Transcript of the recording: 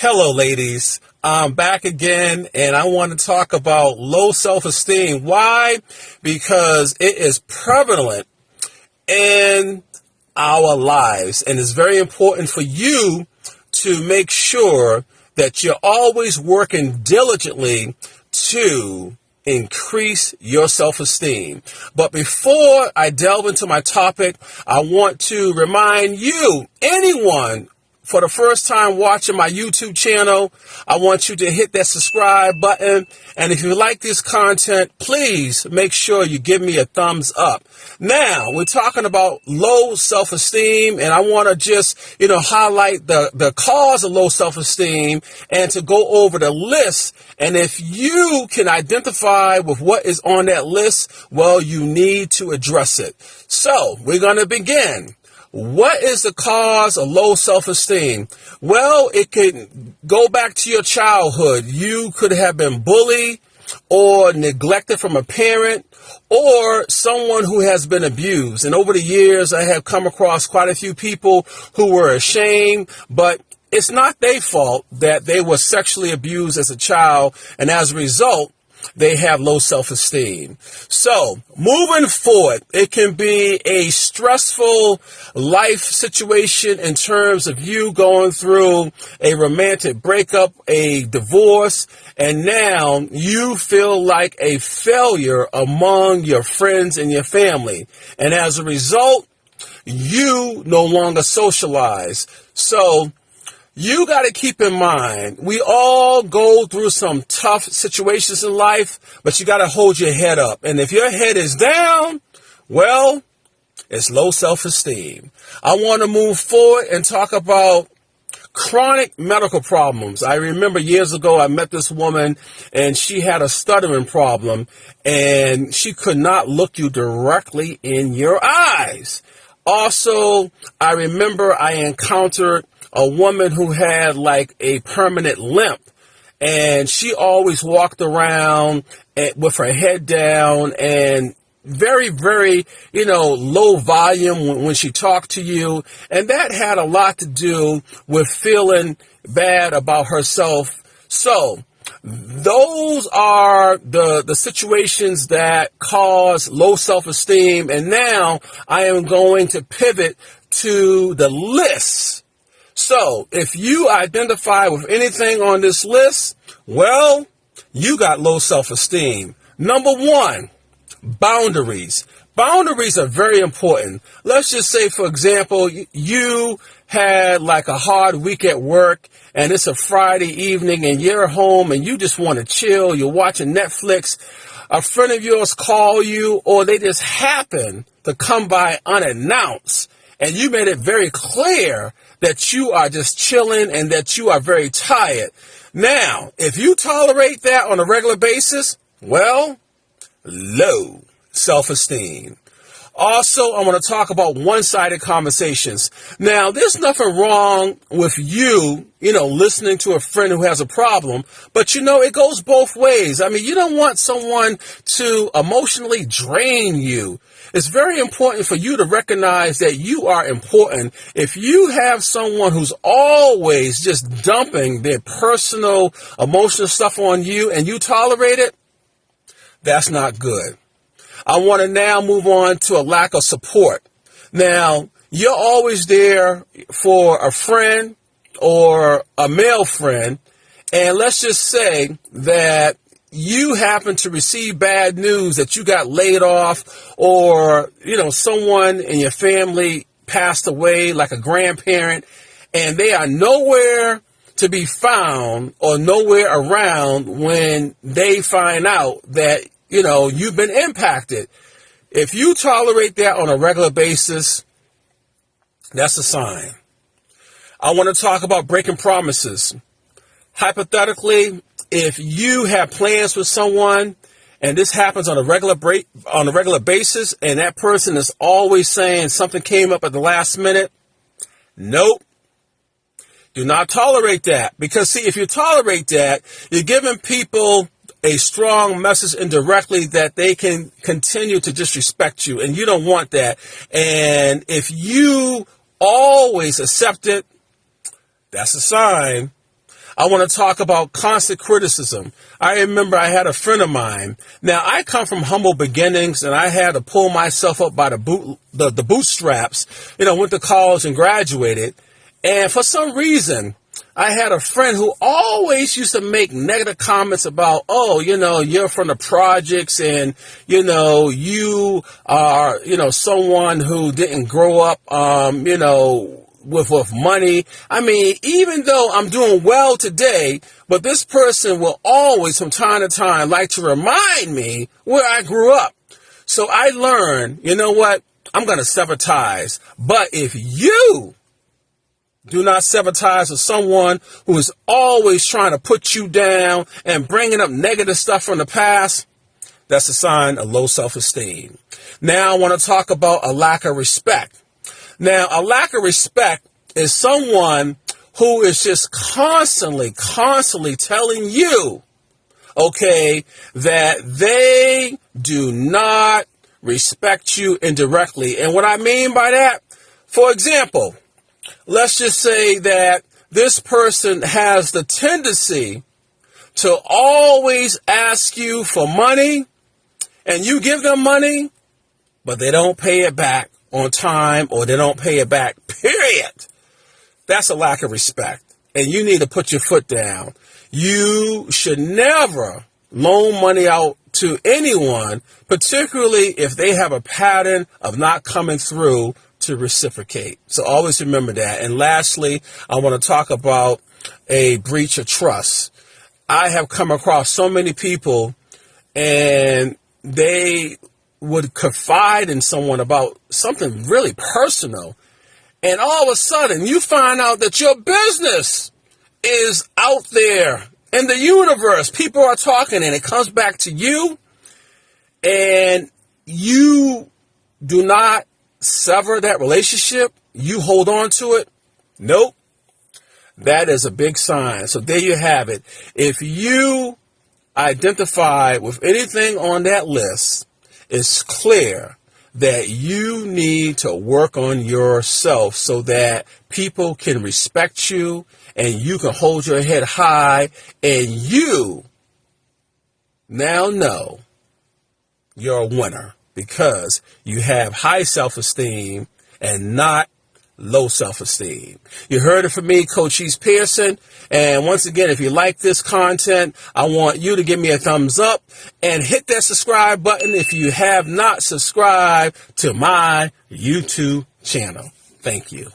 Hello, ladies. I'm back again, and I want to talk about low self-esteem. Why? Because it is prevalent in our lives, and it's very important for you to make sure that you're always working diligently to increase your self-esteem. But before I delve into my topic, I want to remind you, anyone for the first time watching my YouTube channel, I want you to hit that subscribe button. And if you like this content, please make sure you give me a thumbs up. Now, we're talking about low self-esteem, and I want to just, highlight the cause of low self-esteem and to go over the list. And if you can identify with what is on that list, well, you need to address it. So we're going to begin. What is the cause of low self-esteem? Well, it could go back to your childhood. You could have been bullied or neglected from a parent or someone who has been abused. And over the years, I have come across quite a few people who were ashamed, but it's not their fault that they were sexually abused as a child. And as a result, they have low self-esteem. So moving forward, it can be a stressful life situation in terms of you going through a romantic breakup, a divorce, and now you feel like a failure among your friends and your family. And as a result, you no longer socialize. So you got to keep in mind, we all go through some tough situations in life, but you got to hold your head up. And if your head is down, well, it's low self-esteem. I want to move forward and talk about chronic medical problems. I remember years ago, I met this woman and she had a stuttering problem and she could not look you directly in your eyes. Also, I remember I encountered a woman who had like a permanent limp, and she always walked around with her head down and very, very, low volume when she talked to you. And that had a lot to do with feeling bad about herself. So those are the situations that cause low self-esteem. And now I am going to pivot to the list. So if you identify with anything on this list, well, you got low self-esteem. Number one, boundaries. Boundaries are very important. Let's just say, for example, you had like a hard week at work and it's a Friday evening and you're home and you just want to chill. You're watching Netflix. A friend of yours call you, or they just happen to come by unannounced, and you made it very clear that you are just chilling and that you are very tired. Now, if you tolerate that on a regular basis, well, low self-esteem. Also, I want to talk about one-sided conversations. Now, there's nothing wrong with you, listening to a friend who has a problem, but it goes both ways. I mean, you don't want someone to emotionally drain you. It's very important for you to recognize that you are important. If you have someone who's always just dumping their personal, emotional stuff on you and you tolerate it, that's not good. I want to now move on to a lack of support. Now, you're always there for a friend or a male friend, and let's just say that you happen to receive bad news that you got laid off, or, someone in your family passed away, like a grandparent, and they are nowhere to be found or nowhere around when they find out that, you've been impacted. If you tolerate that on a regular basis, that's a sign. I want to talk about breaking promises. Hypothetically, if you have plans with someone and this happens on a regular basis, and that person is always saying something came up at the last minute, nope. Do not tolerate that. Because see, if you tolerate that, you're giving people a strong message indirectly that they can continue to disrespect you, and you don't want that. And if you always accept it, that's a sign. I want to talk about constant criticism. I remember I had a friend of mine. Now, I come from humble beginnings, and I had to pull myself up by the bootstraps, went to college and graduated. And for some reason, I had a friend who always used to make negative comments about, you're from the projects and, you are, someone who didn't grow up, with money. I mean, even though I'm doing well today, but this person will always from time to time like to remind me where I grew up. So I learned, you know what? I'm going to sever ties. But if you do not sever ties with someone who is always trying to put you down and bringing up negative stuff from the past, that's a sign of low self-esteem. Now I want to talk about a lack of respect. Now, a lack of respect is someone who is just constantly telling you, that they do not respect you indirectly. And what I mean by that, for example, let's just say that this person has the tendency to always ask you for money, and you give them money, but they don't pay it back on time, or they don't pay it back, period. That's a lack of respect. And you need to put your foot down. You should never loan money out to anyone, particularly if they have a pattern of not coming through to reciprocate. So always remember that. And lastly, I want to talk about a breach of trust. I have come across so many people, and they would confide in someone about something really personal, and all of a sudden you find out that your business is out there in the universe. People are talking, and it comes back to you, and you do not sever that relationship. You hold on to it. Nope. That is a big sign. So there you have it. If you identify with anything on that list, it's clear that you need to work on yourself so that people can respect you and you can hold your head high, and you now know you're a winner because you have high self-esteem and not low self-esteem. You heard it from me, Cochise Pearson. And once again, if you like this content, I want you to give me a thumbs up and hit that subscribe button if you have not subscribed to my YouTube channel. Thank you.